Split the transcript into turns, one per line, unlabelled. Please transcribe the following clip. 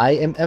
IMF